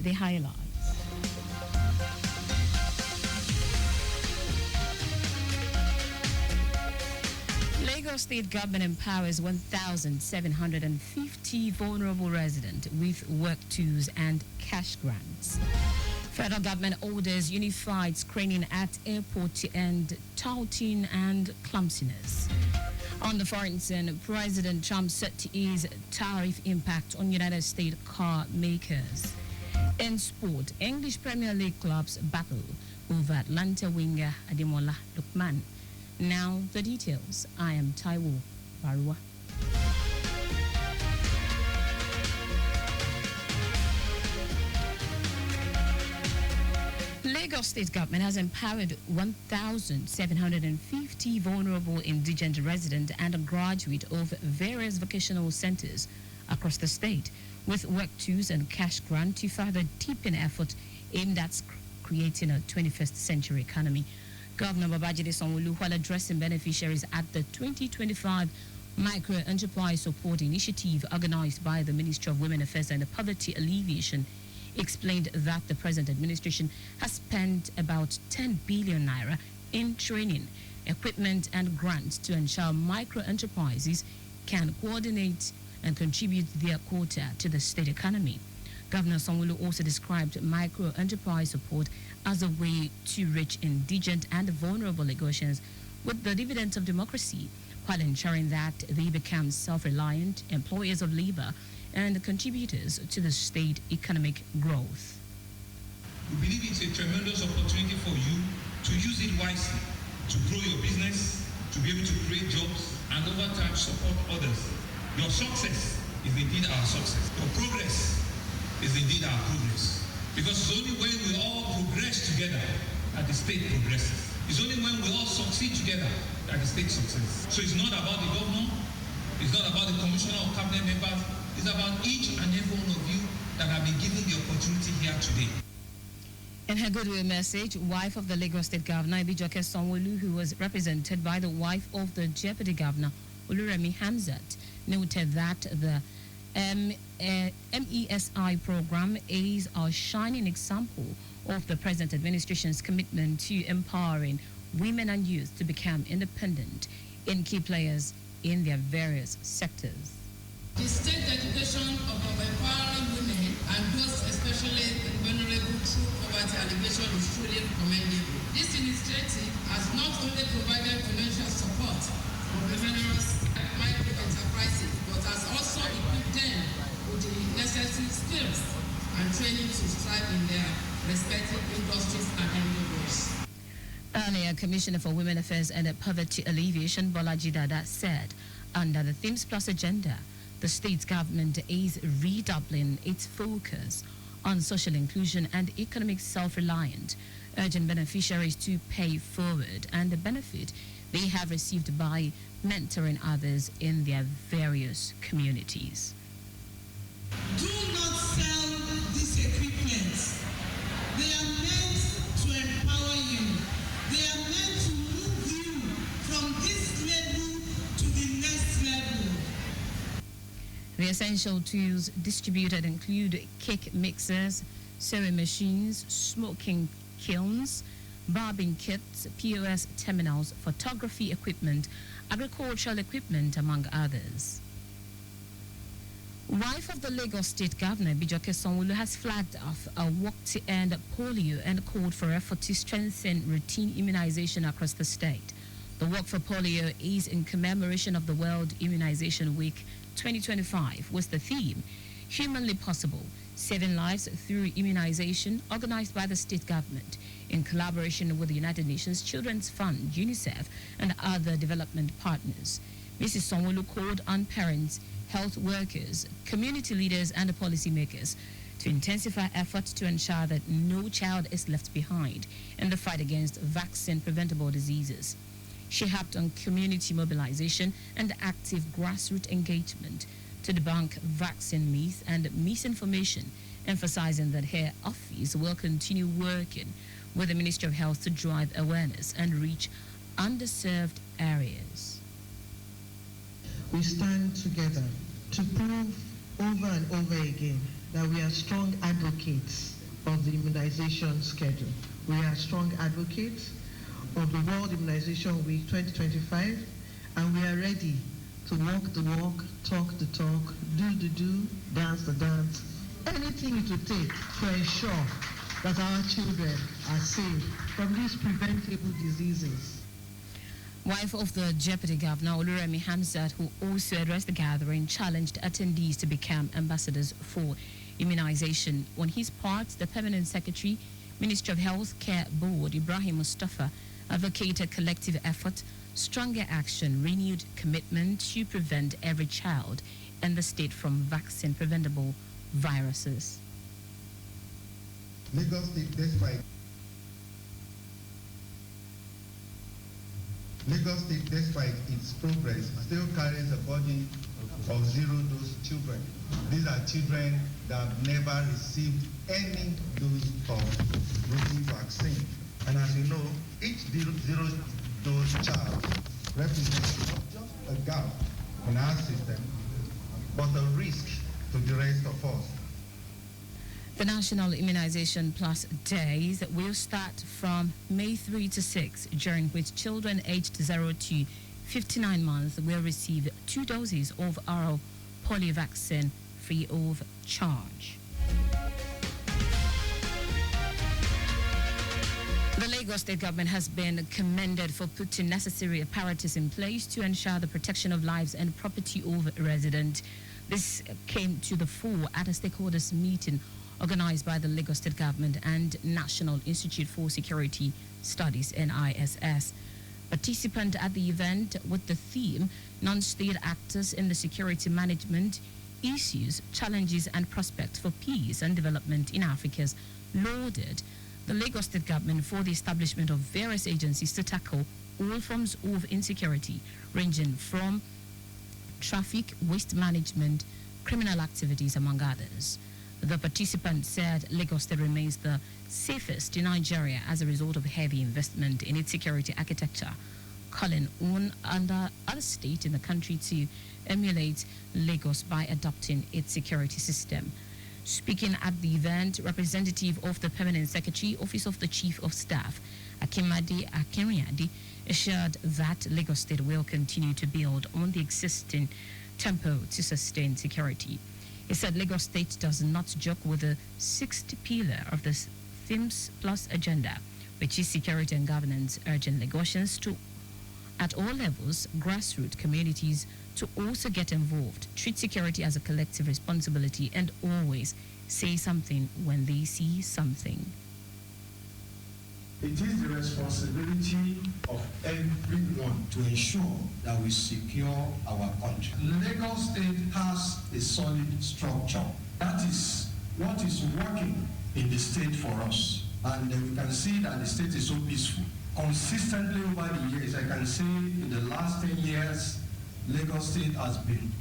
the highlights. Lagos State Government empowers 1,750 vulnerable residents with work tools and cash grants. Federal government orders unified screening at airport to end touting and clumsiness. On the foreign scene, President Trump set to ease tariff impact on United States car makers. In sport, English Premier League clubs battle over Atlanta winger Ademola Lookman. Now the details. I am Taiwo Baruwa. Lagos State Government has empowered 1,750 vulnerable indigent residents and graduates of various vocational centers across the state with work tools and cash grant to further deepen effort aimed at creating a 21st century economy. Governor Babajide Sanwo-Olu, while addressing beneficiaries at the 2025 Micro Enterprise Support Initiative organized by the Ministry of Women Affairs and Poverty Alleviation, explained that the present administration has spent about 10 billion naira in training, equipment and grants to ensure micro enterprises can coordinate and contribute their quota to the state economy. Governor Sanwo-Olu also described micro enterprise support as a way to reach indigent and vulnerable Lagosians with the dividends of democracy, while ensuring that they become self-reliant employers of labor and contributors to the state economic growth. We believe it's a tremendous opportunity for you to use it wisely, to grow your business, to be able to create jobs, and over time support others. Your success is indeed our success. Your progress is indeed our progress. Because it's only when we all progress together that the state progresses. It's only when we all succeed together that the state succeeds. So it's not about the governor, it's not about the commissioner or cabinet members, it's about each and every one of you that have been given the opportunity here today. In her goodwill message, wife of the Lagos State Governor, Ibijoke Sanwo-Olu, who was represented by the wife of the Deputy Governor, Oluremi Hamzat, noted that the MESI program is a shining example of the present administration's commitment to empowering women and youth to become independent in key players in their various sectors. The state dedication of empowering women and those especially vulnerable through poverty alleviation is truly commendable. This initiative has not only provided financial support for the generous micro enterprises, but has also equipped them with the necessary skills and training to strive in their respective industries and endeavors. Earlier, Commissioner for Women Affairs and Poverty Alleviation, Bolaji Dada, said under the Themes Plus agenda, the state government is redoubling its focus on social inclusion and economic self-reliance, urging beneficiaries to pay forward and the benefit they have received by mentoring others in their various communities. Do not sell these equipments. They are meant to empower you. They are meant to move you from this level to the next level. The essential tools distributed include cake mixers, sewing machines, smoking kilns, barbing kits, POS terminals, photography equipment, agricultural equipment, among others. Wife of the Lagos State Governor, Ibijoke Sanwo-Olu, has flagged off a walk to end polio and called for effort to strengthen routine immunization across the state. The Walk for Polio is in commemoration of the World Immunization Week 2025, with the theme, Humanly Possible, Saving Lives Through Immunization, organized by the state government in collaboration with the United Nations Children's Fund, UNICEF, and other development partners. Mrs. Sanwo-Olu called on parents, health workers, community leaders, and policymakers to intensify efforts to ensure that no child is left behind in the fight against vaccine-preventable diseases. She harped on community mobilization and active grassroots engagement to debunk vaccine myths and misinformation, emphasizing that her office will continue working with the Ministry of Health to drive awareness and reach underserved areas. We stand together to prove over and over again that we are strong advocates of the immunization schedule. We are strong advocates of the World Immunization Week 2025, and we are ready to walk the walk, talk the talk, do the do, dance the dance, anything it will take to ensure that our children are safe from these preventable diseases. Wife of the Deputy Governor, Oluremi Hamzat, who also addressed the gathering, challenged attendees to become ambassadors for immunization. On his part, the Permanent Secretary, Ministry of Health Care Board, Ibrahim Mustafa, advocated collective effort, stronger action, renewed commitment to prevent every child in the state from vaccine-preventable viruses. Lagos State, despite its progress, still carries a burden of zero-dose children. These are children that have never received any dose of routine vaccine. And as you know, each zero-dose child represents not just a gap in our system, but a risk to the rest of us. The National Immunization Plus Days will start from May 3 to 6, during which children aged 0 to 59 months will receive 2 doses of oral polio vaccine free of charge. The Lagos State government has been commended for putting necessary apparatus in place to ensure the protection of lives and property of residents. This came to the fore at a stakeholders meeting organized by the Lagos State government and National Institute for Security Studies, NISS. Participants at the event with the theme Non-State Actors in the Security Management, Issues, Challenges and Prospects for Peace and Development in Africa's lauded the Lagos State government for the establishment of various agencies to tackle all forms of insecurity, ranging from traffic, waste management, criminal activities, among others. The participant said Lagos State remains the safest in Nigeria as a result of heavy investment in its security architecture, calling on other states in the country to emulate Lagos by adopting its security system. Speaking at the event, representative of the Permanent Secretary, Office of the Chief of Staff, Akimade Akinriadi, assured that Lagos State will continue to build on the existing tempo to sustain security. He said Lagos State does not joke with the sixth pillar of the Themes Plus agenda, which is security and governance, urging Lagosians to, at all levels, grassroots communities, to also get involved, treat security as a collective responsibility, and always say something when they see something. It is the responsibility of everyone to ensure that we secure our country. Lagos State has a solid structure. That is what is working in the state for us. And we can see that the state is so peaceful. Consistently over the years, I can say in the last 10 years, Lagos State has been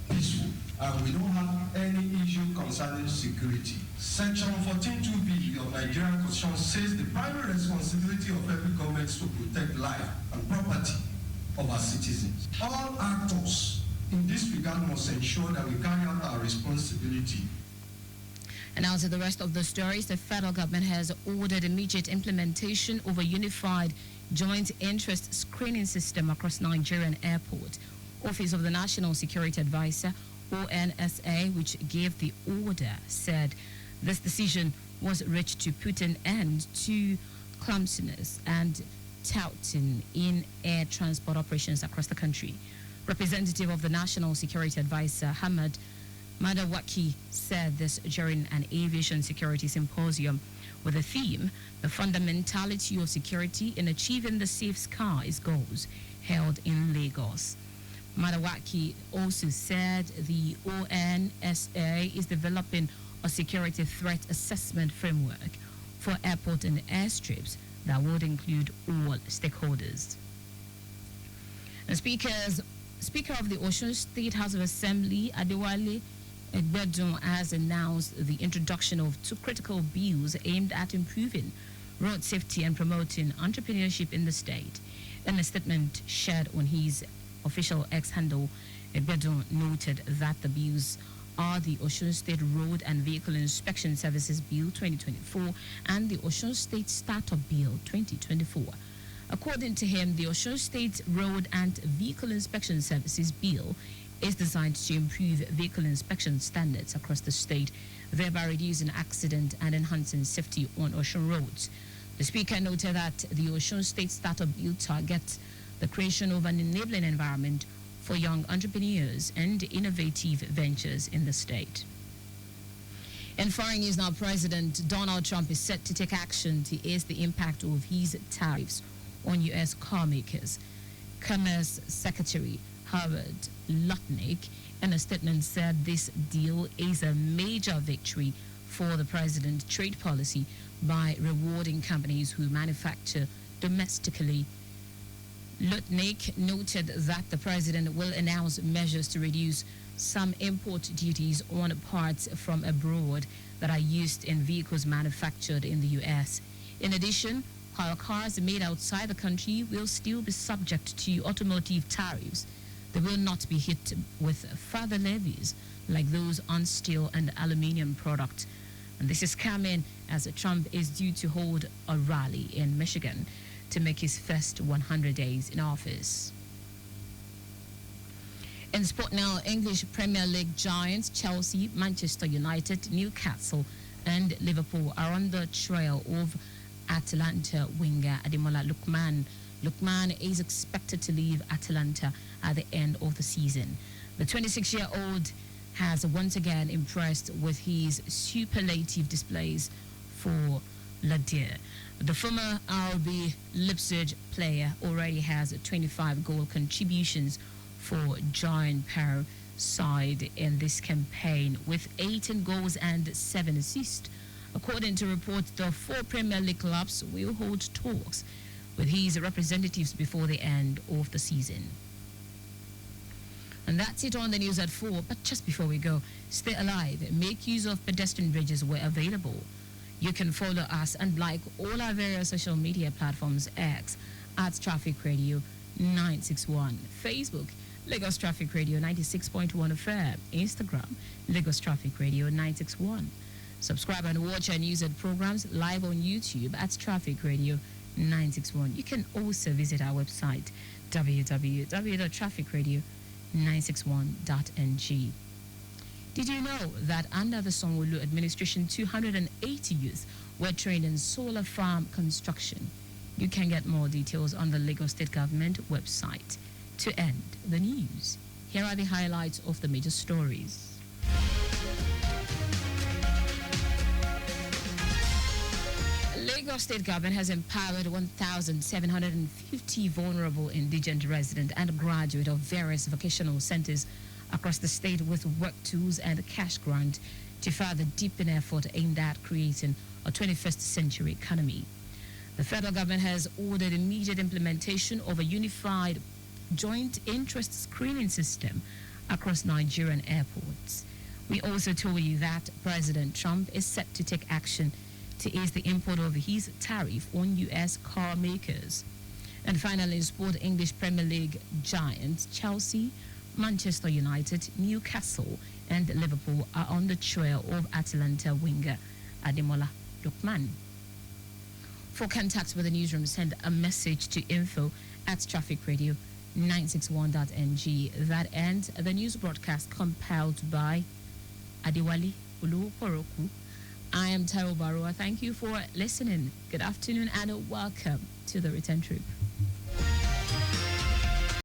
peaceful. And we don't have any issue concerning security. Section 14(2)(b) of Nigerian Constitution says the primary responsibility of every government is to protect life and property of our citizens. All actors in this regard must ensure that we carry out our responsibility. And now to the rest of the stories. The federal government has ordered immediate implementation of a unified joint interest screening system across Nigerian airports. Office of the National Security Advisor, ONSA, which gave the order, said this decision was reached to put an end to clumsiness and touting in air transport operations across the country. Representative of the National Security Advisor, Hamad Madawaki, said this during an aviation security symposium with the theme, The Fundamentality of Security in Achieving the Safe Skies Goals, held in Lagos. Madawaki also said the ONSA is developing a security threat assessment framework for airport and airstrips that would include all stakeholders. And Speaker of the Osun State House of Assembly, Adewale Egbedun, has announced the introduction of 2 critical bills aimed at improving road safety and promoting entrepreneurship in the state. In a statement shared on his official X handle, Egbedun noted that the bills are the Osun State Road and Vehicle Inspection Services Bill 2024 and the Osun State Startup Bill 2024. According to him, the Osun State Road and Vehicle Inspection Services Bill is designed to improve vehicle inspection standards across the state, thereby reducing accident and enhancing safety on Osun roads. The speaker noted that the Osun State Startup Bill targets the creation of an enabling environment for young entrepreneurs and innovative ventures in the state. In foreign news now, President Donald Trump is set to take action to ease the impact of his tariffs on U.S. car makers. Commerce Secretary Howard Lutnick, in a statement, said this deal is a major victory for the president's trade policy by rewarding companies who manufacture domestically. Lutnick noted that the president will announce measures to reduce some import duties on parts from abroad that are used in vehicles manufactured in the U.S. In addition, while cars made outside the country will still be subject to automotive tariffs, they will not be hit with further levies like those on steel and aluminium products. And this is coming as Trump is due to hold a rally in Michigan to make his first 100 days in office. In sport now, English Premier League giants Chelsea, Manchester United, Newcastle and Liverpool are on the trail of Atalanta winger Ademola Lookman. Lookman is expected to leave Atalanta at the end of the season. The 26-year-old has once again impressed with his superlative displays for Ladir. The former RB Leipzig player already has 25 goal contributions for Giant Pair side in this campaign with 18 goals and 7 assists. According to reports, the 4 Premier League clubs will hold talks with his representatives before the end of the season. And that's it on the news at 4. But just before we go, stay alive. Make use of pedestrian bridges where available. You can follow us and like all our various social media platforms: X at Traffic Radio 961, Facebook Lagos Traffic Radio 96.1 FM, Instagram Lagos Traffic Radio 961. Subscribe and watch our news and programs live on YouTube at Traffic Radio 961. You can also visit our website www.trafficradio961.ng. Did you know that under the Sanwo-Olu administration, 280 youth were trained in solar farm construction? You can get more details on the Lagos State Government website. To end the news, here are the highlights of the major stories. Lagos State Government has empowered 1,750 vulnerable indigent residents and graduates of various vocational centers across the state with work tools and cash grant to further deepen effort aimed at creating a 21st century economy. The federal government has ordered immediate implementation of a unified joint interest screening system across Nigerian airports. We also told you that President Trump is set to take action to ease the import of his tariff on U.S. car makers. And finally, in sport, English Premier League giants Chelsea, Manchester United, Newcastle and Liverpool are on the trail of Atalanta winger Ademola Lookman. For contact with the newsroom, send a message to info@trafficradio961.ng. That ends the news broadcast compiled by Adewale Oluwaporoku. I am Taiwo Baruwa. Thank you for listening. Good afternoon and welcome to the return trip.